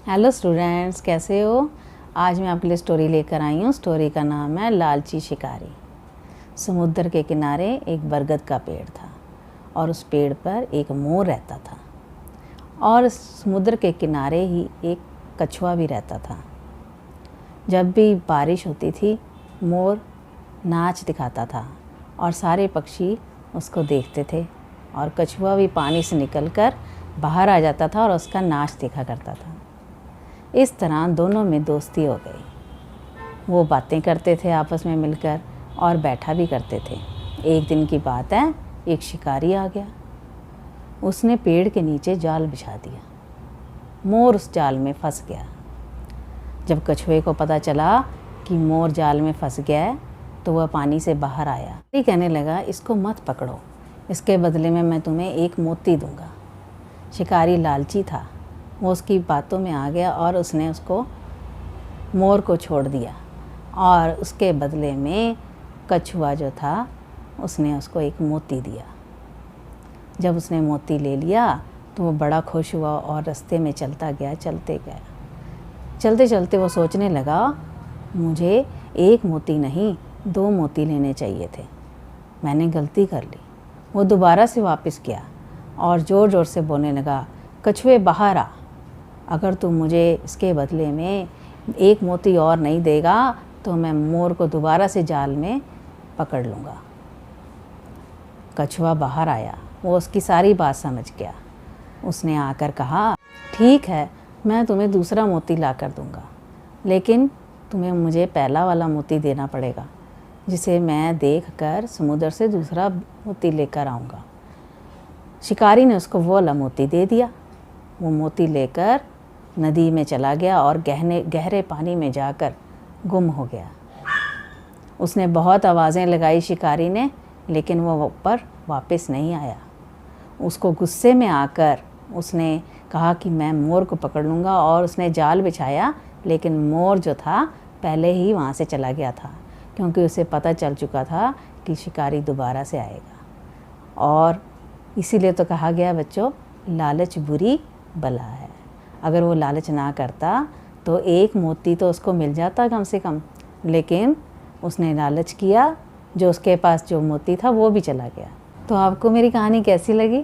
Hello students, कैसे हो। आज मैं आपके लिए स्टोरी लेकर आई हूँ। स्टोरी का नाम है लालची शिकारी। समुद्र के किनारे एक बरगद का पेड़ था और उस पेड़ पर एक मोर रहता था और समुद्र के किनारे ही एक कछुआ भी रहता था। जब भी बारिश होती थी मोर नाच दिखाता था और सारे पक्षी उसको देखते थे और कछुआ भी पानी से निकलकर बाहर आ जाता था और उसका नाच देखा करता था। इस तरह दोनों में दोस्ती हो गई। वो बातें करते थे आपस में मिलकर और बैठा भी करते थे। एक दिन की बात है, एक शिकारी आ गया। उसने पेड़ के नीचे जाल बिछा दिया। मोर उस जाल में फंस गया। जब कछुए को पता चला कि मोर जाल में फंस गया है तो वह पानी से बाहर आया। ये कहने लगा, इसको मत पकड़ो, इसके बदले में मैं तुम्हें एक मोती दूंगा। शिकारी लालची था, वो उसकी बातों में आ गया और उसने उसको मोर को छोड़ दिया और उसके बदले में कछुआ जो था उसने उसको एक मोती दिया। जब उसने मोती ले लिया तो वो बड़ा खुश हुआ और रास्ते में चलता गया। चलते चलते वो सोचने लगा, मुझे एक मोती नहीं 2 मोती लेने चाहिए थे, मैंने गलती कर ली। वो दोबारा से वापस गया और ज़ोर ज़ोर से बोलने लगा, कछुए बाहर आ, अगर तू मुझे इसके बदले में एक मोती और नहीं देगा तो मैं मोर को दोबारा से जाल में पकड़ लूँगा। कछुआ बाहर आया, वो उसकी सारी बात समझ गया। उसने आकर कहा, ठीक है, मैं तुम्हें दूसरा मोती ला कर दूँगा, लेकिन तुम्हें मुझे पहला वाला मोती देना पड़ेगा, जिसे मैं देख कर समुद्र से दूसरा मोती लेकर आऊँगा। शिकारी ने उसको वो वाला मोती दे दिया। वो मोती लेकर नदी में चला गया और गहरे पानी में जाकर गुम हो गया। उसने बहुत आवाज़ें लगाई शिकारी ने, लेकिन वो ऊपर वापस नहीं आया। उसको गुस्से में आकर उसने कहा कि मैं मोर को पकड़ लूँगा और उसने जाल बिछाया, लेकिन मोर जो था पहले ही वहाँ से चला गया था, क्योंकि उसे पता चल चुका था कि शिकारी दोबारा से आएगा। और इसीलिए तो कहा गया बच्चों, लालच बुरी बला है। अगर वो लालच ना करता तो एक मोती तो उसको मिल जाता कम से कम, लेकिन उसने लालच किया, जो उसके पास जो मोती था वो भी चला गया। तो आपको मेरी कहानी कैसी लगी?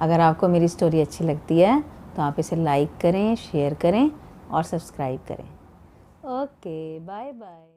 अगर आपको मेरी स्टोरी अच्छी लगती है तो आप इसे लाइक करें, शेयर करें और सब्सक्राइब करें। Okay, bye bye.